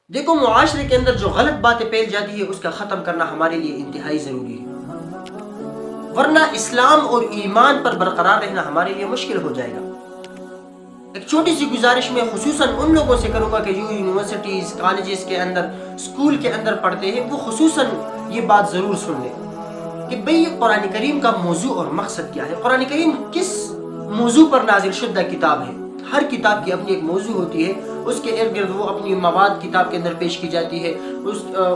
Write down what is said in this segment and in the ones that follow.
دیکھو معاشرے کے اندر جو غلط باتیں پھیل جاتی ہے اس کا ختم کرنا ہمارے لیے انتہائی ضروری ہے، ورنہ اسلام اور ایمان پر برقرار رہنا ہمارے لیے مشکل ہو جائے گا۔ ایک چھوٹی سی گزارش میں خصوصاً ان لوگوں سے کروں گا کہ جو یونیورسٹیز کالجز کے اندر اسکول کے اندر پڑھتے ہیں، وہ خصوصاً یہ بات ضرور سن لیں کہ بھئی قرآن کریم کا موضوع اور مقصد کیا ہے۔ قرآن کریم کس موضوع پر نازل شدہ کتاب ہے؟ ہر کتاب کی اپنی ایک موضوع ہوتی ہے، اس کے ارد گرد وہ اپنی مواد کتاب کے اندر پیش کی جاتی ہے،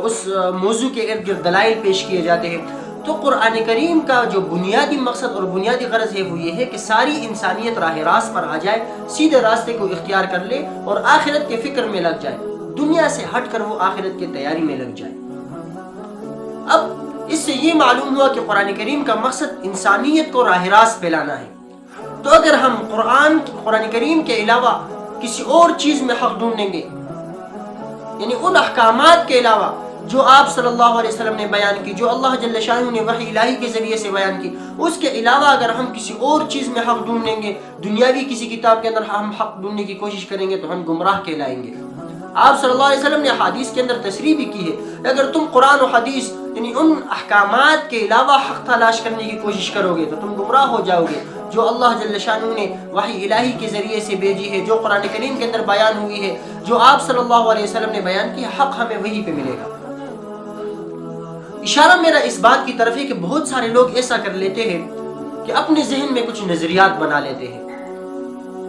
اس موضوع کے ارد گرد دلائل پیش کیے جاتے ہیں۔ تو قرآن کریم کا جو بنیادی مقصد اور بنیادی غرض ہے وہ یہ ہے کہ ساری انسانیت راہ راست پر آ جائے، سیدھے راستے کو اختیار کر لے اور آخرت کے فکر میں لگ جائے، دنیا سے ہٹ کر وہ آخرت کی تیاری میں لگ جائے۔ اب اس سے یہ معلوم ہوا کہ قرآن کریم کا مقصد انسانیت کو راہ راست پھیلانا ہے۔ تو اگر ہم قرآن کریم کے علاوہ کسی اور چیز میں حق ڈھونڈیں گے، یعنی ان احکامات کے علاوہ جو آپ صلی اللہ علیہ وسلم نے بیان کی، جو اللہ جل شانہ نے وحی الہی کے ذریعے سے بیان کی، اس کے علاوہ اگر ہم کسی اور چیز میں حق ڈھونڈیں گے، دنیاوی کسی کتاب کے اندر ہم حق ڈھونڈنے کی کوشش کریں گے، تو ہم گمراہ کہلائیں گے۔ آپ صلی اللہ علیہ وسلم نے حدیث کے اندر تصریح بھی کی ہے، اگر تم قرآن و حدیث یعنی ان احکامات کے علاوہ حق تلاش کرنے کی کوشش کرو گے تو تم گمراہ ہو جاؤ گے۔ جو اللہ جل شانہ نے وحی الہی کے ذریعے سے بھیجی ہے، جو قرآن کریم کے اندر بیان ہوئی ہے، جو آپ صلی اللہ علیہ وسلم نے بیان کی، حق ہمیں وہی پہ ملے گا۔ اشارہ میرا اس بات کی طرف ہے کہ بہت سارے لوگ ایسا کر لیتے ہیں کہ اپنے ذہن میں کچھ نظریات بنا لیتے ہیں،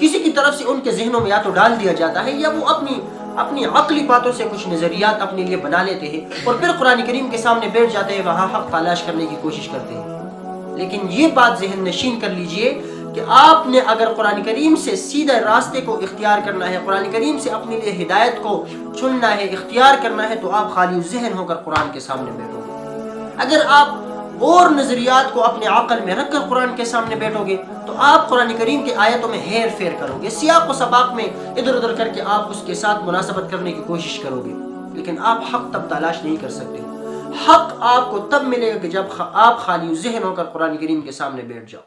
کسی کی طرف سے ان کے ذہنوں میں یا تو ڈال دیا جاتا ہے یا وہ اپنی عقلی باتوں سے کچھ نظریات اپنے لیے بنا لیتے ہیں اور پھر قرآن کریم کے سامنے بیٹھ جاتے ہیں، وہاں حق تلاش کرنے کی کوشش کرتے ہیں۔ لیکن یہ بات ذہن نشین کر لیجئے کہ آپ نے اگر قرآن کریم سے سیدھے راستے کو اختیار کرنا ہے، قرآن کریم سے اپنے لیے ہدایت کو چننا ہے، اختیار کرنا ہے، تو آپ خالی ذہن ہو کر قرآن کے سامنے بیٹھو گے۔ اگر آپ اور نظریات کو اپنے عقل میں رکھ کر قرآن کے سامنے بیٹھو گے تو آپ قرآن کریم کی آیتوں میں ہیر پھیر کرو گے، سیاق و سباق میں ادھر ادھر کر کے آپ اس کے ساتھ مناسبت کرنے کی کوشش کرو گے، لیکن آپ حق تب تلاش نہیں کر سکتے۔ حق آپ کو تب ملے گا کہ جب آپ خالی ذہن ہو کر قرآن کریم کے سامنے بیٹھ جاؤ۔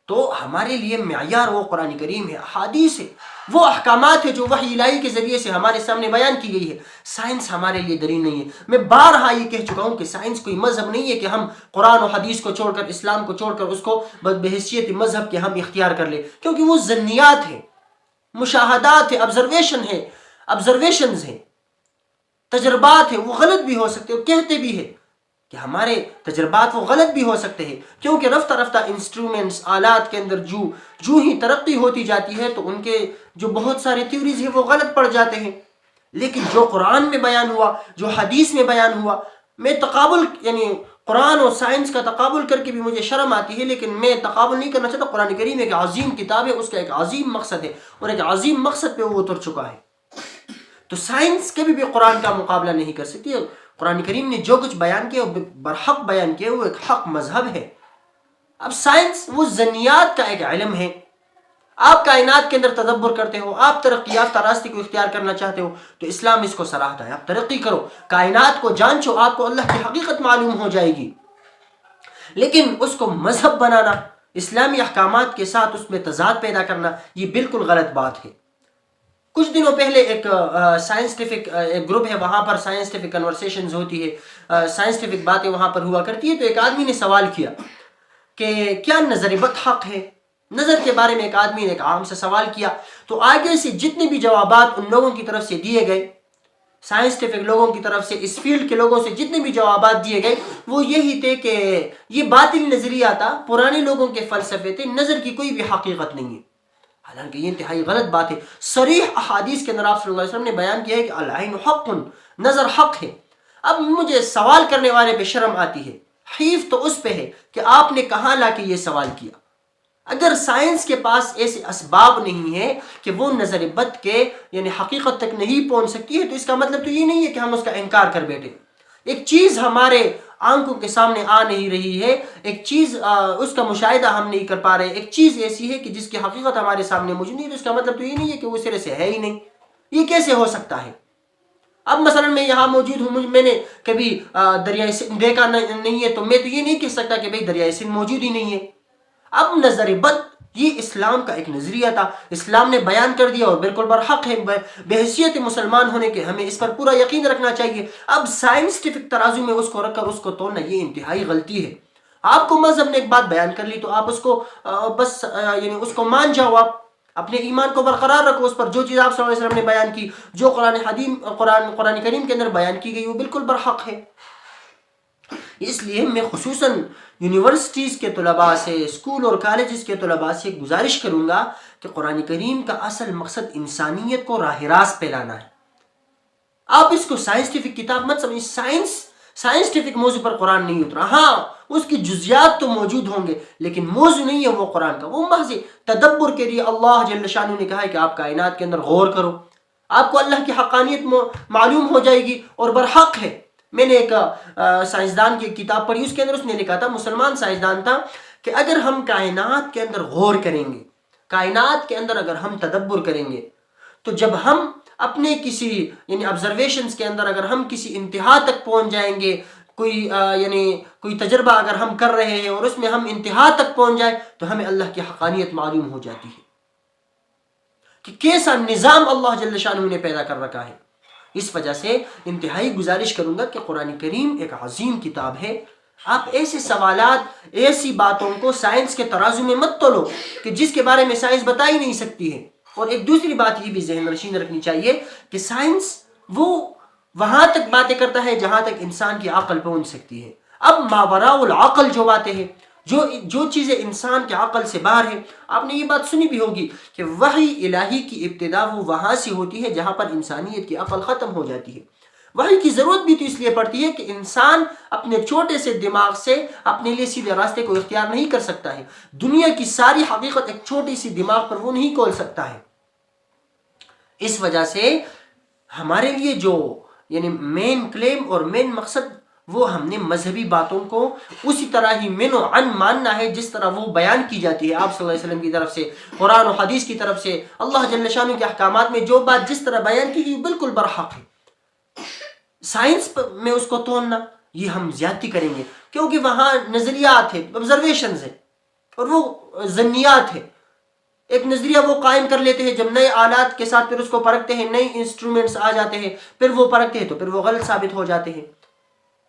تو ہمارے لیے معیار وہ قرآن کریم ہے، احادیث ہے، وہ احکامات ہے جو وحی الہی کے ذریعے سے ہمارے سامنے بیان کی گئی ہے۔ سائنس ہمارے لیے دلیل نہیں ہے۔ میں بارہا یہ کہہ چکا ہوں کہ سائنس کوئی مذہب نہیں ہے کہ ہم قرآن و حدیث کو چھوڑ کر، اسلام کو چھوڑ کر اس کو بحیثیت مذہب کے ہم اختیار کر لیں، کیونکہ وہ ظنیات ہے، مشاہدات ہے، آبزرویشنز ہیں، تجربات ہیں، وہ غلط بھی ہو سکتے ہیں، کہتے بھی ہیں کہ ہمارے تجربات وہ غلط بھی ہو سکتے ہیں، کیونکہ رفتہ رفتہ انسٹرومنٹس آلات کے اندر جو ہی ترقی ہوتی جاتی ہے تو ان کے جو بہت سارے تھیوریز ہیں وہ غلط پڑ جاتے ہیں۔ لیکن جو قرآن میں بیان ہوا، جو حدیث میں بیان ہوا، میں تقابل یعنی قرآن اور سائنس کا تقابل کر کے بھی مجھے شرم آتی ہے، لیکن میں تقابل نہیں کرنا چاہتا۔ قرآن کریم ایک عظیم کتاب ہے، اس کا ایک عظیم مقصد ہے اور ایک عظیم مقصد پہ وہ اتر چکا ہے، تو سائنس کبھی بھی قرآن کا مقابلہ نہیں کر سکتی۔ قرآن کریم نے جو کچھ بیان کیا وہ برحق بیان کیا، وہ ایک حق مذہب ہے۔ اب سائنس وہ ذنیات کا ایک علم ہے۔ آپ کائنات کے اندر تدبر کرتے ہو، آپ ترقی یافتہ راستے کو اختیار کرنا چاہتے ہو تو اسلام اس کو سراہتا ہے، آپ ترقی کرو، کائنات کو جانچو، آپ کو اللہ کی حقیقت معلوم ہو جائے گی۔ لیکن اس کو مذہب بنانا، اسلامی احکامات کے ساتھ اس میں تضاد پیدا کرنا، یہ بالکل غلط بات ہے۔ کچھ دنوں پہلے ایک سائنسٹیفک ایک گروپ ہے، وہاں پر سائنسٹیفک کنورسیشنز ہوتی ہے، سائنسٹیفک باتیں وہاں پر ہوا کرتی ہے، تو ایک آدمی نے سوال کیا کہ کیا نظر بد حق ہے؟ نظر کے بارے میں ایک آدمی نے ایک عام سے سوال کیا، تو آگے سے جتنے بھی جوابات ان لوگوں کی طرف سے دیے گئے، سائنسٹیفک لوگوں کی طرف سے، اس فیلڈ کے لوگوں سے جتنے بھی جوابات دیے گئے وہ یہی تھے کہ یہ باطل نظریہ تھا، پرانے لوگوں کے فلسفے تھے، نظر کی کوئی بھی حقیقت نہیں ہے۔ حالانکہ یہ انتہائی غلط بات ہے۔ صریح احادیث کے اندر آپ صلی اللہ علیہ وسلم نے بیان کیا ہے کہ العین حق، نظر حق ہے۔ اب مجھے سوال کرنے والے پہ شرم آتی ہے، حیف تو اس پہ ہے کہ آپ نے کہاں لا کے یہ سوال کیا۔ اگر سائنس کے پاس ایسے اسباب نہیں ہے کہ وہ نظر بد کے یعنی حقیقت تک نہیں پہنچ سکتی ہے، تو اس کا مطلب تو یہ نہیں ہے کہ ہم اس کا انکار کر بیٹھے۔ ایک چیز ہمارے آنکھوں کے سامنے آ نہیں رہی ہے، ایک چیز اس کا مشاہدہ ہم نہیں کر پا رہے، ایک چیز ایسی ہے کہ جس کی حقیقت ہمارے سامنے موجود نہیں ہے، تو اس کا مطلب تو یہ نہیں ہے کہ وہ سرے سے ہے ہی نہیں۔ یہ کیسے ہو سکتا ہے؟ اب مثلا میں یہاں موجود ہوں، میں نے کبھی دریائے سندھ دیکھا نہیں ہے، تو میں تو یہ نہیں کہہ سکتا کہ بھئی دریائے سندھ موجود ہی نہیں ہے۔ اب نظر بد یہ اسلام کا ایک نظریہ تھا، اسلام نے بیان کر دیا اور بالکل برحق ہے، بحیثیت مسلمان ہونے کے ہمیں اس پر پورا یقین رکھنا چاہیے۔ اب سائنسٹفک ترازو میں اس کو رکھ کر اس کو توڑنا یہ انتہائی غلطی ہے۔ آپ کو مذہب نے ایک بات بیان کر لی تو آپ اس کو بس یعنی اس کو مان جاؤ، آپ اپنے ایمان کو برقرار رکھو، اس پر جو چیز آپ صلی اللہ علیہ وسلم نے بیان کی، جو قرآن کریم کے اندر بیان کی گئی وہ بالکل برحق ہے۔ اس لیے میں خصوصاً یونیورسٹیز کے طلباء سے، اسکول اور کالجز کے طلباء سے گزارش کروں گا کہ قرآن کریم کا اصل مقصد انسانیت کو راہ راست پھیلانا ہے۔ آپ اس کو سائنسٹفک کتاب مت سمجھیں، سائنسٹفک موضوع پر قرآن نہیں اترا، ہاں اس کی جزیات تو موجود ہوں گے لیکن موضوع نہیں ہے وہ قرآن کا، وہ محض تدبر کے لیے اللہ جل شانہ نے کہا ہے کہ آپ کائنات کے اندر غور کرو، آپ کو اللہ کی حقانیت معلوم ہو جائے گی اور برحق ہے۔ میں نے ایک سائنسدان کی کتاب پڑھی، اس کے اندر اس نے لکھا تھا، مسلمان سائنسدان تھا، کہ اگر ہم کائنات کے اندر غور کریں گے، کائنات کے اندر اگر ہم تدبر کریں گے، تو جب ہم اپنے کسی یعنی آبزرویشنز کے اندر اگر ہم کسی انتہا تک پہنچ جائیں گے، کوئی تجربہ اگر ہم کر رہے ہیں اور اس میں ہم انتہا تک پہنچ جائیں تو ہمیں اللہ کی حقانیت معلوم ہو جاتی ہے کہ کیسا نظام اللہ جل شانہ نے پیدا کر رکھا ہے۔ اس وجہ سے انتہائی گزارش کروں گا کہ قرآن کریم ایک عظیم کتاب ہے، آپ ایسے سوالات، ایسی باتوں کو سائنس کے ترازو میں مت تولو کہ جس کے بارے میں سائنس بتا ہی نہیں سکتی ہے۔ اور ایک دوسری بات یہ بھی ذہن نشین رکھنی چاہیے کہ سائنس وہ وہاں تک باتیں کرتا ہے جہاں تک انسان کی عقل پہنچ سکتی ہے۔ اب ماوراء العقل جو باتیں ہیں، جو چیزیں انسان کے عقل سے باہر ہیں، آپ نے یہ بات سنی بھی ہوگی کہ وحی الہی کی ابتدا وہ وہاں سے ہوتی ہے جہاں پر انسانیت کی عقل ختم ہو جاتی ہے۔ وحی کی ضرورت بھی تو اس لیے پڑتی ہے کہ انسان اپنے چھوٹے سے دماغ سے اپنے لیے سیدھے راستے کو اختیار نہیں کر سکتا ہے، دنیا کی ساری حقیقت ایک چھوٹی سی دماغ پر وہ نہیں کھول سکتا ہے۔ اس وجہ سے ہمارے لیے جو یعنی مین کلیم اور مین مقصد، وہ ہم نے مذہبی باتوں کو اسی طرح ہی من و عن ماننا ہے جس طرح وہ بیان کی جاتی ہے آپ صلی اللہ علیہ وسلم کی طرف سے، قرآن و حدیث کی طرف سے، اللہ جل شانہ کے احکامات میں جو بات جس طرح بیان کی گئی بالکل برحق ہے۔ سائنس میں اس کو توڑنا یہ ہم زیادتی کریں گے، کیونکہ وہاں نظریات ہے، آبزرویشنز ہے اور وہ ظنیات ہے۔ ایک نظریہ وہ قائم کر لیتے ہیں، جب نئے آلات کے ساتھ پھر اس کو پرکھتے ہیں، نئے انسٹرومنٹس آ جاتے ہیں، پھر وہ پرکھتے ہیں تو پھر وہ غلط ثابت ہو جاتے ہیں۔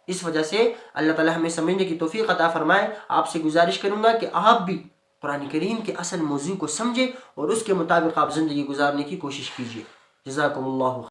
اس وجہ سے اللہ تعالی ہمیں سمجھنے کی توفیق عطا فرمائے۔ آپ سے گزارش کروں گا کہ آپ بھی قرآن کریم کے اصل موضوع کو سمجھیں اور اس کے مطابق آپ زندگی گزارنے کی کوشش کیجیے۔ جزاکم اللہ